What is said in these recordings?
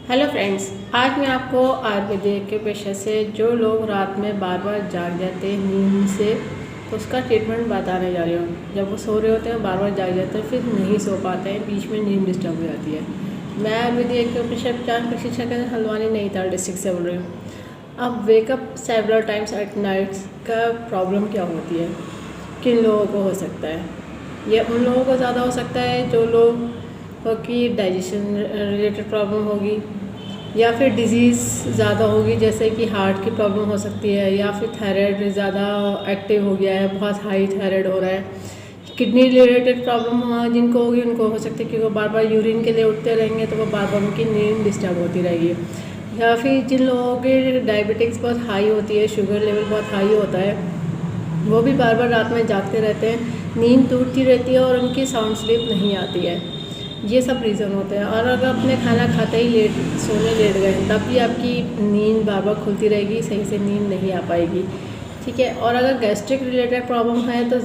Hello friends, आज मैं आपको आयुर्वेदिक के पेशे से जो लोग रात में बार बार जाग जाते हैं नींद से, तो उसका ट्रीटमेंट बताने जा रही हूँ। जब वो सो रहे होते हैं बार बार जाग जाते हैं, फिर नहीं सो पाते हैं, बीच में नींद डिस्टर्ब हो जाती है। मैं आयुर्वेदिक के पेशे प्रशिक्षक हल्द्वानी नैनीताल डिस्ट्रिक्ट से बोल रही हूँ। अब wake up several times at nights का प्रॉब्लम क्या होती है, किन लोगों को हो सकता है? ये उन लोगों को ज़्यादा हो सकता है जो लोग की डाइजेशन रिलेटेड प्रॉब्लम होगी, या फिर डिज़ीज़ ज़्यादा होगी, जैसे कि हार्ट की प्रॉब्लम हो सकती है, या फिर थायराइड ज़्यादा एक्टिव हो गया है, बहुत हाई थायराइड हो रहा है। किडनी रिलेटेड प्रॉब्लम जिनको होगी उनको हो सकती है कि वो बार बार यूरिन के लिए उठते रहेंगे तो वो बार बार उनकी नींद डिस्टर्ब होती रहेगी। या फिर जिन लोगों की डायबिटिक्स बहुत हाई होती है, शुगर लेवल बहुत हाई होता है, वो भी बार बार रात में जागते रहते हैं, नींद टूटती रहती है और उनकी साउंड स्लीप नहीं आती है। ये सब रीज़न होते हैं। और अगर अपने खाना खाते ही सोने लेट गए तब भी आपकी नींद बार बार खुलती रहेगी, सही से नींद नहीं आ पाएगी। ठीक है। और अगर गैस्ट्रिक रिलेटेड प्रॉब्लम है तो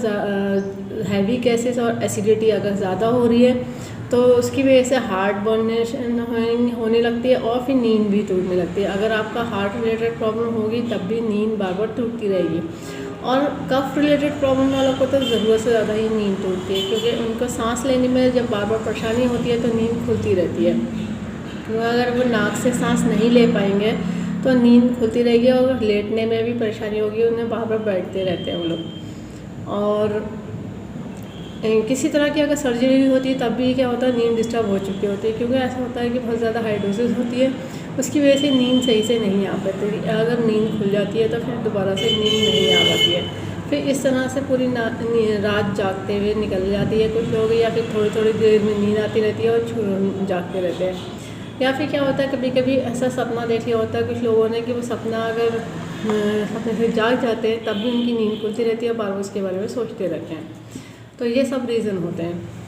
हैवी गैसेस और एसिडिटी अगर ज़्यादा हो रही है तो उसकी वजह से हार्ट बर्नेशन होने लगती है और फिर नींद भी टूटने लगती है। अगर आपका हार्ट रिलेटेड प्रॉब्लम होगी तब भी नींद बार बार टूटती रहेगी। और कफ रिलेटेड प्रॉब्लम वालों को तो ज़रूरत से ज़्यादा ही नींद टूटती है, क्योंकि उनको सांस लेने में जब बार बार परेशानी होती है तो नींद खुलती रहती है। तो अगर वो नाक से सांस नहीं ले पाएंगे तो नींद खुलती रहेगी और लेटने में भी परेशानी होगी, उन्हें बार बार बैठते रहते हैं वो लोग। और किसी तरह की अगर सर्जरी होती है तब भी क्या होता है, नींद डिस्टर्ब हो चुकी होती है, क्योंकि ऐसा होता है कि बहुत ज़्यादा हाई डोजेस होती है, उसकी वजह से नींद सही से नहीं आ पाती। अगर नींद खुल जाती है तो फिर दोबारा से नींद नहीं आ पाती है। फिर इस तरह से पूरी रात जागते हुए निकल जाती है कुछ लोग, या फिर थोड़ी थोड़ी देर में नींद आती रहती है और जागते रहते हैं। या फिर क्या होता है, कभी कभी ऐसा सपना देख लिया होता है कुछ लोगों ने कि वो सपना अगर सपने से जाग जाते हैं तब भी उनकी नींद खुलती रहती है, बार बार उसके बारे में सोचते रहते हैं। तो ये सब रीज़न होते हैं।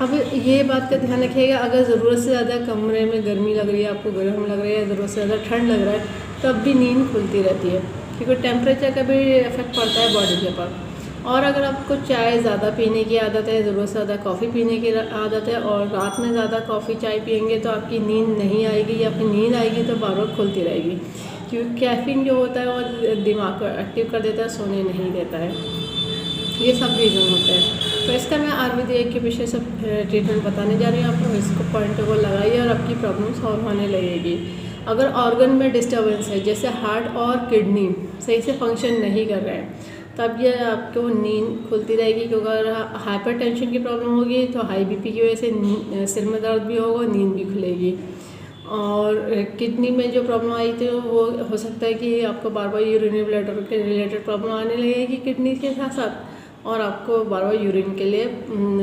अब ये बात का ध्यान रखिएगा, अगर ज़रूरत से ज़्यादा कमरे में गर्मी लग रही है, आपको गर्म लग रही है, ज़रूरत से ज़्यादा ठंड लग रहा है, तब भी नींद खुलती रहती है, क्योंकि टेम्परेचर का भी इफेक्ट पड़ता है बॉडी के ऊपर। और अगर आपको चाय ज़्यादा पीने की आदत है, ज़रूरत से ज़्यादा कॉफ़ी पीने की आदत है, और रात में ज़्यादा कॉफ़ी चाय पियेंगे तो आपकी नींद नहीं आएगी, या फिर नींद आएगी तो बार बार खुलती रहेगी, क्योंकि कैफीन जो होता है वो दिमाग को एक्टिव कर देता है, सोने नहीं देता है। ये सब रीज़न होते हैं। तो इसका मैं आयुर्वेदिक के विषय से ट्रीटमेंट बताने जा रही हूँ आपको। इसको पॉइंट को लगाइए और आपकी प्रॉब्लम सॉल्व होने लगेगी। अगर ऑर्गन में डिस्टर्बेंस है, जैसे हार्ट और किडनी सही से फंक्शन नहीं कर रहे हैं, तब ये आपको नींद खुलती रहेगी। क्योंकि अगर हाइपरटेंशन की प्रॉब्लम होगी तो हाई बीपी की वजह से सिर में दर्द भी होगा, नींद भी खुलेगी। और किडनी में जो प्रॉब्लम आई थी वो हो सकता है कि आपको बार बार यूरिनरी ब्लैडर के रिलेटेड प्रॉब्लम आने लगेगी किडनी के साथ साथ, और आपको बार बार यूरिन के लिए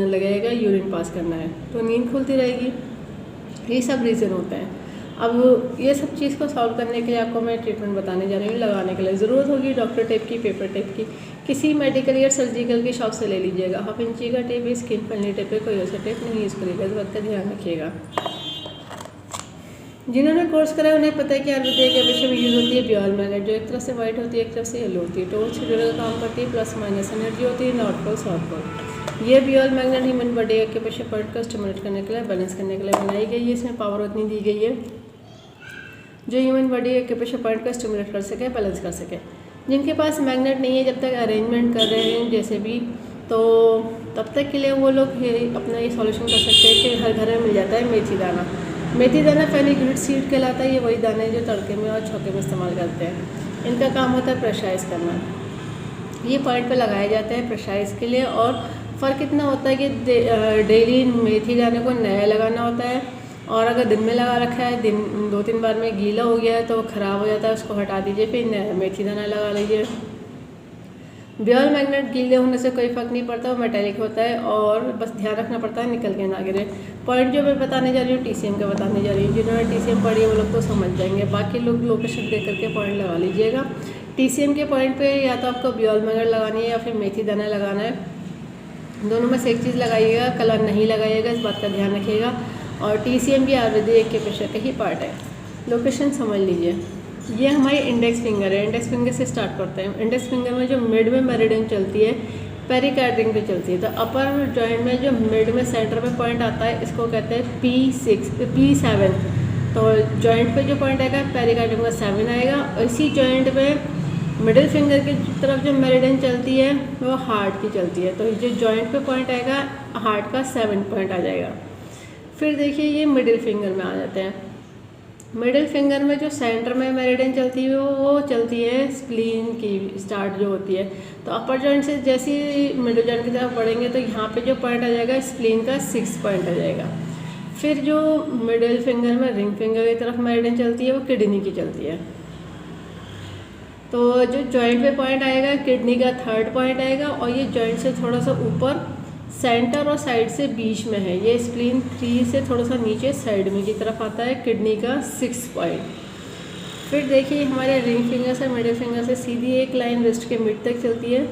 लगेगा, यूरिन पास करना है, तो नींद खुलती रहेगी। ये सब रीज़न होते हैं। अब ये सब चीज़ को सॉल्व करने के लिए आपको मैं ट्रीटमेंट बताने जा रही हूँ। लगाने के लिए ज़रूरत होगी डॉक्टर टेप की, पेपर टेप की, किसी मेडिकल या सर्जिकल की शॉप से ले लीजिएगा। हाफ इंची का टेप, स्किन फ्रेंडली टेप है, कोई ऐसा टेप नहीं यूज़ करिएगा, इस बात का ध्यान रखिएगा। जिन्होंने कोर्स करा है उन्हें पता है कि आयुर्वेदिक के विषय में यूज़ होती है ब्योल मैग्नेट, जो एक तरफ से वाइट होती है, एक तरफ से येलो होती है। टोल शेड्यूलर का काम करती है, प्लस माइनस एनर्जी होती है, नॉर्थ पोल साउथ पोल। ये ब्योल मैग्नेट ह्यूमन बॉडी के प्रेशर पॉइंट को स्टिमुलेट करने के लिए, बैलेंस करने के लिए बनाई गई है। इसमें पावर उतनी दी गई है जो ह्यूमन बॉडी के प्रेशर पॉइंट को स्टिमुलेट कर सके, बैलेंस कर सके। जिनके पास मैग्नेट नहीं है, जब तक अरेंजमेंट कर रहे हैं जैसे भी, तो तब तक के लिए वो लोग अपना ये सॉल्यूशन कर सकते हैं कि हर घर में मिल जाता है मेथी दाना। मेथी दाना फेनिग्रीक सीड कहलाता है। ये वही दाने हैं जो तड़के में और छौके में इस्तेमाल करते हैं। इनका काम होता है प्रेशराइज करना। ये पॉइंट पे लगाए जाते हैं प्रेशराइज के लिए। और फ़र्क इतना होता है कि डेली मेथी दाने को नया लगाना होता है, और अगर दिन में लगा रखा है, दिन 2-3 बार में गीला हो गया है तो ख़राब हो जाता है, उसको हटा दीजिए, फिर नया मेथी दाना लगा लीजिए। ब्योल मैग्नेट गीले होने से कोई फ़र्क नहीं पड़ता, वो मेटेलिक होता है, और बस ध्यान रखना पड़ता है निकल के ना गिरे। पॉइंट जो मैं बताने जा रही हूँ टीसीएम का बताने जा रही हूँ। जिन्होंने टीसीएम पढ़ी है वो लोग तो समझ जाएंगे, बाकी लोग लोकेशन दे करके पॉइंट लगा लीजिएगा। टीसीएम के पॉइंट पे या तो आपको ब्योल मैग्नेट लगानी है या फिर मेथी दाना लगाना है, दोनों में से एक चीज़ लगाइएगा, कलर नहीं लगाइएगा, इस बात का ध्यान रखिएगा। और टीसीएम भी आयुर्वेदिक के प्रेशर का ही पार्ट है। लोकेशन समझ लीजिए, ये हमारी इंडेक्स फिंगर है। इंडेक्स फिंगर से स्टार्ट करते हैं। इंडेक्स फिंगर में जो मिड में मेरिडियन चलती है, पेरिकार्डियम पे चलती है, तो अपर जॉइंट में जो मिड में सेंटर में पॉइंट आता है, इसको कहते हैं P7। तो जॉइंट पे जो पॉइंट आएगा पेरिकार्डियम का 7 आएगा, और इसी जॉइंट में मिडिल फिंगर की तरफ जो मेरिडियन चलती है वो हार्ट की चलती है, तो जो जॉइंट पे पॉइंट आएगा हार्ट का 7 पॉइंट आ जाएगा। फिर देखिए ये मिडिल फिंगर में आ जाते हैं। मिडिल फिंगर में जो सेंटर में मेरिडियन चलती है वो चलती है स्प्लीन की स्टार्ट जो होती है। तो अपर जॉइंट से जैसे ही मिडिल जॉइंट की तरफ बढ़ेंगे तो यहाँ पे जो पॉइंट आ जाएगा स्प्लीन का 6 पॉइंट आ जाएगा। फिर जो मिडिल फिंगर में रिंग फिंगर की तरफ मेरिडियन चलती है वो किडनी की चलती है। तो जो जॉइंट पे पॉइंट आएगा किडनी का 3rd पॉइंट आएगा, और ये जॉइंट से थोड़ा सा ऊपर सेंटर और साइड से बीच में है। ये स्प्लीन 3 से थोड़ा सा नीचे साइड में की तरफ आता है, किडनी का 6 पॉइंट। फिर देखिए हमारे रिंग फिंगर से मिडिल फिंगर से सीधी एक लाइन रिस्ट के मिड तक चलती है,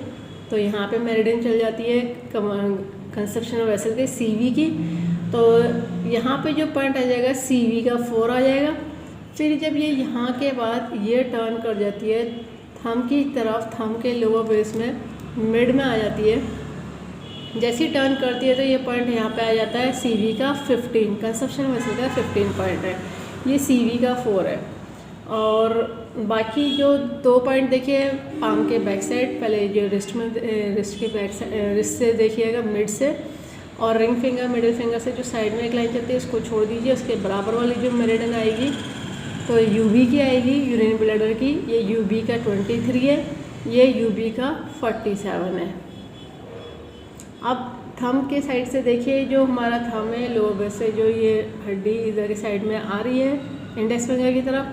तो यहाँ पे मेरिडियन चल जाती है कंस्ट्रक्शन ऑफ वेसल के CV की। तो यहाँ पे जो पॉइंट आ जाएगा CV का 4 आ जाएगा। फिर जब ये यहाँ के बाद ये टर्न कर जाती है थंब की तरफ, थंब के लोअर बेस में मिड में आ जाती है, जैसी टर्न करती है तो ये पॉइंट यहाँ पे आ जाता है CV का 15, कंस्ट्रक्शन वेसल का 15 पॉइंट है, ये CV का 4 है। और बाकी जो 2 पॉइंट देखिए आर्म के बैक साइड, पहले जो रिस्ट में रिस्ट के बैक साइड रिस्ट से देखिएगा मिड से, और रिंग फिंगर मिडिल फिंगर से जो साइड में एक लाइन चलती है उसको छोड़ दीजिए। उसके बराबर वाली जो मेरिडियन आएगी तो UB की आएगी, यूरिन ब्लैडर की, ये UB का 23 है, ये UB का 47 है। अब थंब के साइड से देखिए जो हमारा थंब है लोअर बेस से जो ये हड्डी इधर की साइड में आ रही है इंडेक्स फिंगर की तरफ,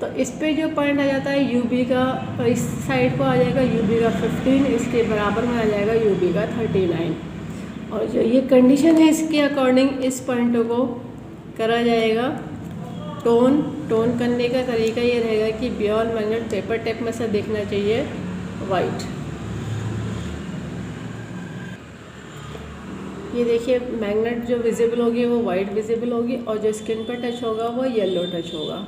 तो इस पे जो पॉइंट आ जाता है UB का, इस साइड को आ जाएगा UB का 15, इसके बराबर में आ जाएगा UB का 39। और जो ये कंडीशन है इसके अकॉर्डिंग इस पॉइंटों को करा जाएगा टोन करने का तरीका ये रहेगा कि बियॉन्ड मैग्नेट पेपर टेप में से देखना चाहिए वाइट। ये देखिए मैग्नेट जो विजिबल होगी वो वाइट विजिबल होगी, और जो स्किन पर टच होगा वो येलो टच होगा।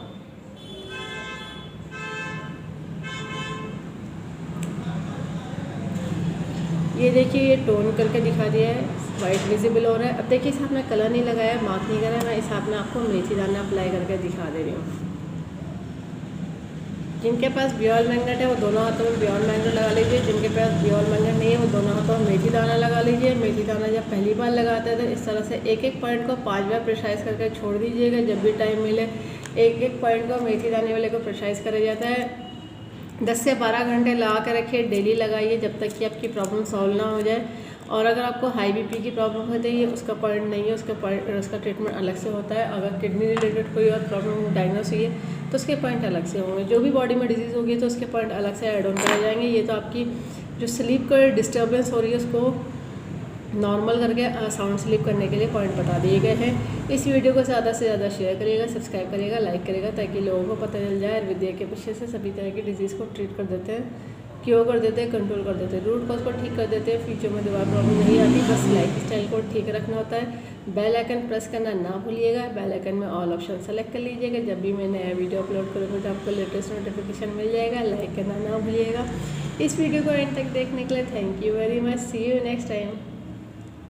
ये देखिए ये टोन करके दिखा दिया है, वाइट विजिबल हो रहा है। अब देखिए इस आपने कलर नहीं लगाया, मार्क नहीं करा, मैं इस आपने आपको मेथी दाना अप्लाई करके दिखा दे रही हूँ। जिनके पास बियॉल मैग्नेट है वो दोनों हाथों में बियॉल मैग्नेट लगा लीजिए, जिनके पास बियॉल मैग्नेट नहीं है वो दोनों हाथों में मेथी दाना लगा लीजिए। मेथी दाना जब पहली बार लगाते हैं तो इस तरह से एक एक पॉइंट को 5 बार प्रेशराइज करके छोड़ दीजिएगा। जब भी टाइम मिले एक एक पॉइंट को मेथी दाने वाले को प्रेशराइज करा जाता है। 10 से 12 घंटे लगा कर रखिए, डेली लगाइए जब तक कि आपकी प्रॉब्लम सॉल्व ना हो जाए। और अगर आपको हाई BP की प्रॉब्लम होती है उसका पॉइंट नहीं है, उसका ट्रीटमेंट अलग से होता है। अगर किडनी रिलेटेड कोई और प्रॉब्लम डायग्नोस हुई है तो उसके पॉइंट अलग से होंगे। जो भी बॉडी में डिजीज़ होगी तो उसके पॉइंट अलग से ऐड ऑन कराए जाएंगे। ये तो आपकी जो स्लीप का डिस्टर्बेंस हो रही है उसको नॉर्मल करके साउंड स्लीप करने के लिए पॉइंट बता दिए गए हैं। इस वीडियो को ज़्यादा से ज़्यादा शेयर करिएगा, सब्सक्राइब करिएगा, लाइक करिएगा, ताकि लोगों को पता चल जाए आयुर्वेद के पीछे से सभी तरह की डिजीज़ को ट्रीट कर देते हैं, क्योर कर देते हैं, कंट्रोल कर देते हैं, रूट कॉज को ठीक कर देते हैं। फ्यूचर में दोबारा प्रॉब्लम नहीं आती। बस लाइफ स्टाइल को ठीक रखना होता है। बेल आइकन प्रेस करना ना भूलिएगा। बेल आइकन में ऑल ऑप्शन सेलेक्ट कर लीजिएगा। जब भी मैं नया वीडियो अपलोड करूँगा तो आपको लेटेस्ट नोटिफिकेशन मिल जाएगा। लाइक करना ना भूलिएगा। इस वीडियो को एंड तक देखने के लिए thank you very much. See you next time.